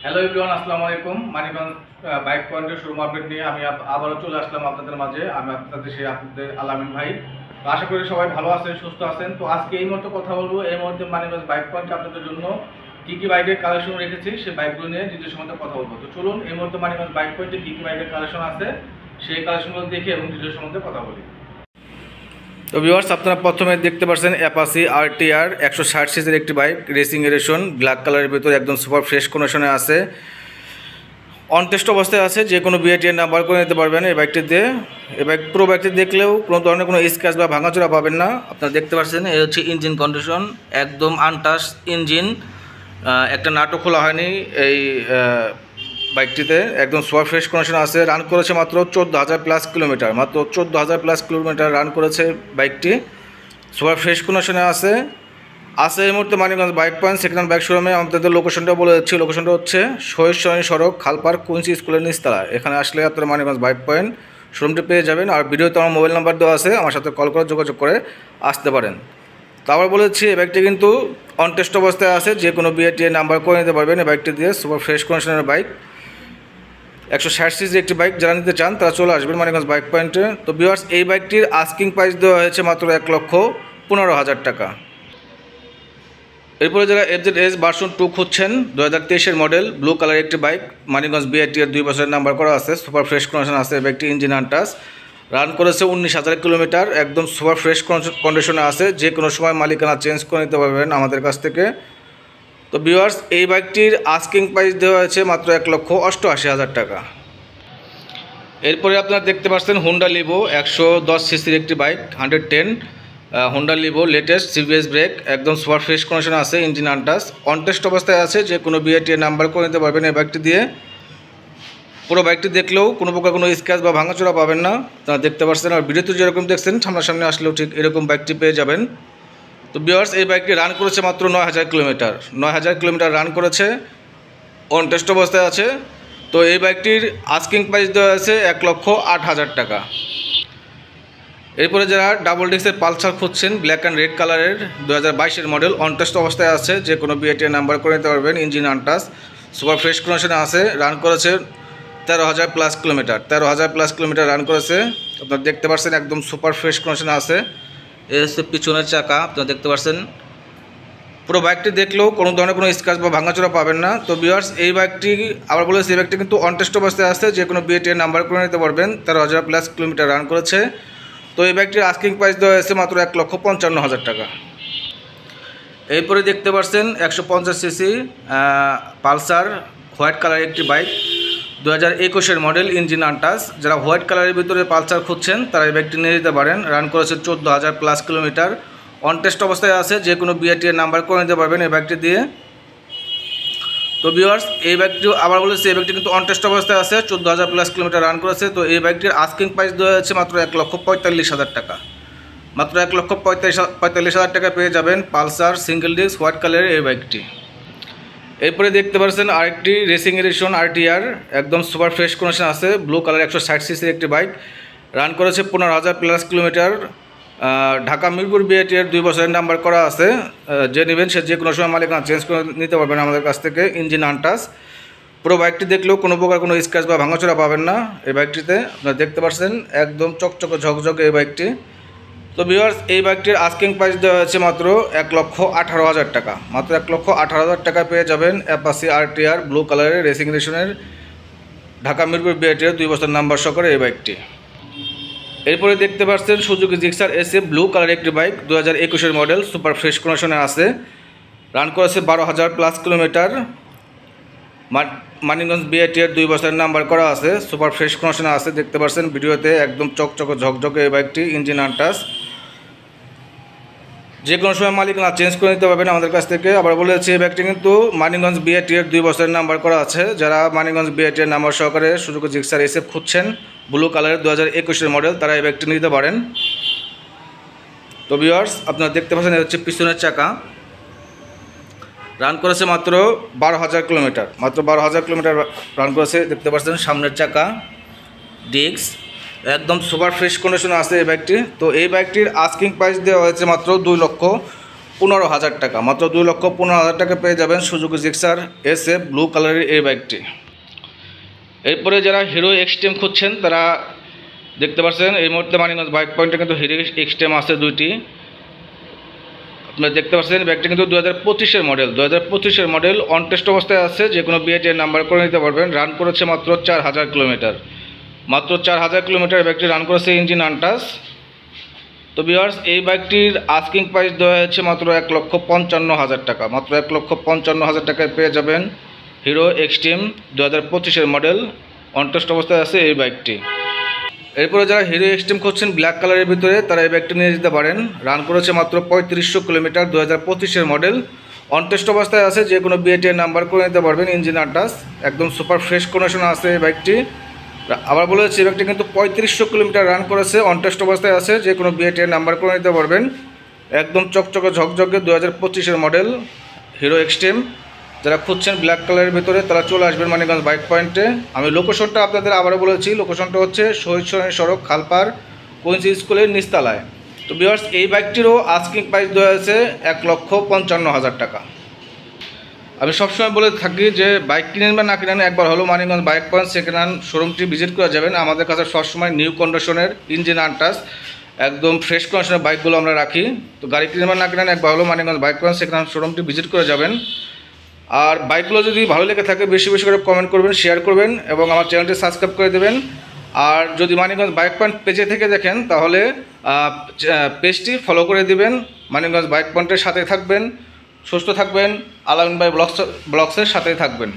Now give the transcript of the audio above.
Hello everyone, আসসালামু আলাইকুম। Manikganj bike পয়েন্টের শোরুম আপডেট নিয়ে আমি আবারও চলে আসলাম আপনাদের মাঝে। আমি আপনাদের আলামিন ভাই। তো আশা করি সবাই ভালো আছেন, সুস্থ আছেন। তো আজকে এই মুহূর্তে কথা বলবো, এই মুহূর্তে মানিকগঞ্জ বাইক পয়েন্টে আপনাদের জন্য কী কী বাইকের কালেকশন রেখেছি সেই বাইকগুলো নিয়ে ডিটেলস মধ্যে কথা বলবো। তো চলুন এই মুহূর্তে মানিকগঞ্জ বাইক পয়েন্টে কী কী বাইকের কালেকশন আছে সেই কালেকশনগুলো দেখে এবং ডিটেলস মধ্যে কথা বলি। তো ভিউয়ার্স, আপনারা প্রথমে দেখতে পাচ্ছেন অ্যাপাচি আরটিআর 160 সিসির একটি বাইক, রেসিং এডিশন, ব্ল্যাক কালারের ভিতরে একদম সুপার ফ্রেশ কন্ডিশনে আছে, অনটেস্ট অবস্থায় আছে। যে কোনো বিআইটিআর নাম্বার করে নিতে পারবেন এই বাইকটিতে। এই বাইক পুরো বাইকটি দেখলেও কোনো ধরনের কোনো স্ক্র্যাচ বা ভাঙাচোরা পাবেন না। আপনারা দেখতে পাচ্ছেন এই হচ্ছে ইঞ্জিন কন্ডিশন, একদম আনটাচ ইঞ্জিন, একটা নাটও খোলা হয়নি এই বাইকটিতে, একদম সুপার ফ্রেশ কন্ডিশন আছে। রান করেছে মাত্র 14,000 প্লাস কিলোমিটার, মাত্র 14,000 প্লাস কিলোমিটার রান করেছে বাইকটি, সুপার ফ্রেশ কন্ডিশনে আছে। এই মুহূর্তে Manikganj bike point second hand bike শোরুমে। আমাদের লোকেশনটা বলে যাচ্ছি, লোকেশনটা হচ্ছে শহীদ সরণি সড়ক, খালপাড়, কুঞ্চি স্কুলের নিচতলা। এখানে আসলে আপনারা মানিকগঞ্জ বাইক পয়েন্ট শোরুমটি পেয়ে যাবেন। আর ভিডিওতে আমার মোবাইল নাম্বার দেওয়া আছে, আমার সাথে কল করে যোগাযোগ করে আসতে পারেন। তো আবার বলেছি, এই বাইকটি কিন্তু অনটেস্ট অবস্থায় আছে, যে কোনো বিআইটিআর নাম্বার করে নিতে পারবেন এই বাইকটি দিয়ে। সুপার ফ্রেশ কন্ডিশনের বাইক, 160 সিসির একটি বাইক। যারা নিতে চান তারা চলে আসবেন মানিকগঞ্জ বাইক পয়েন্টে। তো ভিউয়ার্স, এই বাইকটির আস্কিং প্রাইস দেওয়া হয়েছে মাত্র 1,15,000 টাকা। এরপরে যারা FZS ভার্সন 2 খুঁজছেন, 2023-এর মডেল, ব্লু কালার একটি বাইক, মানিকগঞ্জ বিআইটিআর 2 বছরের নাম্বার করা আছে, সুপার ফ্রেশ কন্ডিশন আছে। বাইকটি ইঞ্জিন আনটাচ, রান করেছে 19,000 কিলোমিটার, একদম সুপার ফ্রেশ কন্ডিশনে আছে। যে কোনো সময় মালিকানা চেঞ্জ করে নিতে পারবেন আমাদের কাছ থেকে। তো ভিউয়ার্স, এই বাইকটির আস্কিং প্রাইস দেওয়া হয়েছে মাত্র 1,88,000 টাকা। এরপরে আপনারা দেখতে পাচ্ছেন হুন্ডা লিভো 110 সিসির একটি bike, 110 Honda Livo, latest CBS brake, একদম সুপার ফ্রেশ কন্ডিশনে আছে, ইঞ্জিন আনটাচ, অনটেস্ট অবস্থায় আছে। যে কোনো বিআইটিআর নাম্বার করে নিতে পারবেন এই বাইকটি দিয়ে। পুরো বাইকটি দেখলেও কোনো প্রকার কোনো স্ক্র্যাচ বা ভাঙাচোরা পাবেন না, আপনারা দেখতে পাচ্ছেন। আর ভিডিওতে যেরকম দেখছেন সামনাসামনি আসলেও ঠিক এরকম বাইকটি পেয়ে যাবেন। তো ভিউয়ার্স, এই বাইকটি রান করেছে মাত্র 9,000 কিলোমিটার, 9,000 কিলোমিটার রান করেছে, অনটেস্ট অবস্থায় আছে। তো এই বাইকটির আস্কিং প্রাইস দেওয়া আছে 1,08,000 টাকা। এরপরে যারা ডাবল ডিস্কের পালসার খুঁজছেন, ব্ল্যাক অ্যান্ড রেড কালারের, 2022-এর মডেল, অনটেস্ট অবস্থায় আছে। যে কোনো বিআইটিআর নাম্বার করে নিতে পারবেন, ইঞ্জিন আনটাচ, সুপার ফ্রেশ কন্ডিশনে আছে, রান করেছে 13,000 plus kilometre, 13,000 plus kilometre run করেছে। আপনারা দেখতে পাচ্ছেন একদম সুপার ফ্রেশ কন্ডিশনে আছে। এ হচ্ছে পিছনের চাকা, আপনারা দেখতে পাচ্ছেন। পুরো বাইকটি দেখলেও কোনো ধরনের কোনো স্ক্র্যাচ বা ভাঙাচোরা পাবেন না। তো ভিউয়ার্স, এই বাইকটি আবার বলেছি, এই বাইকটি কিন্তু অনটেস্ট অবস্থায় আছে। যে কোনো বিআইটিআর নাম্বার করে নিতে পারবেন, 13,000 প্লাস কিলোমিটার রান করেছে। তো এই বাইকটির আস্কিং প্রাইস দেওয়া হয়েছে মাত্র 1,55,000 টাকা। এরপরে দেখতে পাচ্ছেন 150 সিসি পালসার, হোয়াইট কালারের একটি বাইক, 2021-এর মডেল, ইঞ্জিন আনটাচ। যারা হোয়াইট কালারের ভিতরে পালসার খুঁজছেন তারা এই বাইকটি নিয়ে যেতে পারেন। রান করেছে 14,000 প্লাস কিলোমিটার, অনটেস্ট অবস্থায় আছে। যে কোনো বিআইটিআর নাম্বার করে নিতে পারবেন এই বাইকটি দিয়ে। তো ভিউয়ার্স, এই বাইকটি আবার বলেছি, এই বাইকটি কিন্তু অনটেস্ট অবস্থায় আছে, 14,000 প্লাস কিলোমিটার রান করেছে। তো এই বাইকটির আস্কিং প্রাইস দেওয়া হচ্ছে মাত্র 1,45,000 টাকা, মাত্র 1,45,000 টাকা পেয়ে যাবেন পালসার সিঙ্গেল ডিস্ক হোয়াইট কালারের এই বাইকটি। এরপরে দেখতে পাচ্ছেন আরেকটি রেসিং এডিশন আরটিআর, একদম সুপার ফ্রেশ কন্ডিশন আছে, ব্লু কালার, 160 সিসির একটি বাইক, রান করেছে 15,000 প্লাস কিলোমিটার। ঢাকা মিরপুর বিআইটিআর 2 বছরের নাম্বার করা আছে। যে নেবেন সে যে কোনো সময় মালিকানা চেঞ্জ করে নিতে পারবেন আমাদের কাছ থেকে, ইঞ্জিন আনটাচ। পুরো বাইকটি দেখলেও কোনো প্রকার কোনো স্ক্র্যাচ বা ভাঙাচোরা পাবেন না এই বাইকটিতে। আপনারা দেখতে পাচ্ছেন একদম চকচকে ঝকঝকে এই বাইকটি। তো ভিউয়ার্স, এই বাইকটির আস্কিং প্রাইস দেওয়া হয়েছে মাত্র 1,18,000 টাকা, মাত্র 1,18,000 টাকা পেয়ে যাবেন অ্যাপাচি আরটিআর ব্লু কালারের রেসিং এডিশনের ঢাকা মিরপুর বিআইটিআর 2 বছর নাম্বার সহকারে এই বাইকটি। এরপরে দেখতে পাচ্ছেন সুজুকি জিক্সার SF, ব্লু কালারের একটি বাইক, 2021-এর মডেল, সুপার ফ্রেশ কন্ডিশনে আছে, রান করেছে 12,000 প্লাস কিলোমিটার। মানিকগঞ্জ বিআইটিআর 2 বছরের নাম্বার করা আছে, সুপার ফ্রেশ কন্ডিশনে আছে। দেখতে পাচ্ছেন ভিডিওতে একদম চকচকে ঝকঝকে এই বাইকটি, ইঞ্জিন আনটাচ। যে কোনো সময় মালিকানা চেঞ্জ করে নিতে পারবেন আমাদের কাছ থেকে। আবার বলেছি, এই বাইকটি কিন্তু মানিকগঞ্জ বিআইটিআর 2 বছরের নাম্বার করা আছে। যারা মানিকগঞ্জ বিআইটিআর নাম্বার সহকারে সুজুকি জিক্সার SF খুঁজছেন, ব্লু কালারের, 2021-এর মডেল, তারা এই বাইকটি নিতে পারেন। তো ভিউয়ার্স, আপনারা দেখতে পাচ্ছেন এটা হচ্ছে পিছনের চাকা, রান করেছে মাত্র 12,000 কিলোমিটার, মাত্র 12,000 কিলোমিটার রান করেছে। দেখতে পাচ্ছেন সামনের চাকা, ডিস্ক, একদম সুপার ফ্রেশ কন্ডিশনে আছে এই বাইকটি। তো এই বাইকটির আস্কিং প্রাইস দেওয়া হয়েছে মাত্র 15,000 টাকা, মাত্র 2,15,000 টাকা পেয়ে যাবেন সুজুকি জিক্সার SF ব্লু কালারের এই বাইকটি। এরপরে যারা হিরো এক্সট্রিম খুঁজছেন তারা দেখতে পাচ্ছেন এই মুহূর্তে মানিকগঞ্জ বাইক পয়েন্টে কিন্তু হিরো এক্সট্রিম আছে দুইটি। আপনারা দেখতে পাচ্ছেন বাইকটি কিন্তু 2025-এর মডেল, 2025-এর মডেল, অন টেস্ট অবস্থায় আছে, যে কোনো বিআইটিআর নাম্বার করে নিতে পারবেন। রান করেছে মাত্র 4,000 কিলোমিটার, মাত্র 4,000 কিলোমিটার বাইকটি রান করেছে, ইঞ্জিন আনটাচ। তো ভিউয়ার্স, এই বাইকটির আস্কিং প্রাইস দেওয়া হয়েছে মাত্র 1,55,000 টাকা, মাত্র 1,55,000 টাকায় পেয়ে যাবেন হিরো এক্সট্রিম 2025-এর মডেল, অন টেস্ট অবস্থায় আছে এই বাইকটি। এরপরে যারা হিরো এক্সট্রিম খুঁজছেন ব্ল্যাক কালারের ভিতরে তারা এই বাইকটি নিয়ে যেতে পারেন। রান করেছে মাত্র 3500 কিলোমিটার, 2025-এর মডেল, অন টেস্ট অবস্থায় আছে, যে কোনো বিআইটিআর নাম্বার করে নিতে পারবেন, ইঞ্জিন আনটাচ, একদম সুপার ফ্রেশ কন্ডিশনে আছে এই বাইকটি। আবার বলেছি এই বাইকটি কিন্তু 3500 কিলোমিটার রান করেছে, অন টেস্ট অবস্থায় আছে, যে কোনো বিআইটিআর নাম্বার করে নিতে পারবেন, একদম চকচকে ঝকঝকে 2025-এর মডেল হিরো এক্সট্রিম। যারা খুঁজছেন ব্ল্যাক কালারের ভিতরে তারা চলে আসবেন মানিকগঞ্জ বাইক পয়েন্টে। আমি লোকেশনটা আপনাদের আবারও বলেছি, লোকেশনটা হচ্ছে শহীদ সড়ক খালপার কুইন্স স্কুলের নিচতলায়। তো ভিউয়ার্স, এই বাইকটিরও আস্কিং প্রাইস দেওয়া হয়েছে 1,55,000 টাকা। আমি সবসময় বলে থাকি যে বাইক কিনেন বা না কিনেন একবার হলো Manikganj bike point second hand শোরুমটি ভিজিট করে যাবেন। আমাদের কাছে সবসময় নিউ কন্ডিশনের, ইঞ্জিন আনটাচ, একদম ফ্রেশ কন্ডিশনের বাইকগুলো আমরা রাখি। তো গাড়ি কিনেন বা না কিনেন একবার হলো Manikganj bike point second hand শোরুমটি ভিজিট করে যাবেন। আর বাইকগুলো যদি ভালো লেগে থাকে বেশি বেশি করে কমেন্ট করবেন, শেয়ার করবেন এবং আমার চ্যানেলটি সাবস্ক্রাইব করে দেবেন। আর যদি মানিকগঞ্জ বাইক পয়েন্ট পেজে থেকে দেখেন তাহলে পেজটি ফলো করে দিবেন। মানিকগঞ্জ বাইক পয়েন্টের সাথে থাকবেন, সুস্থ থাকবেন, আলামিন ভাই ব্লগসের সাথেই থাকবেন।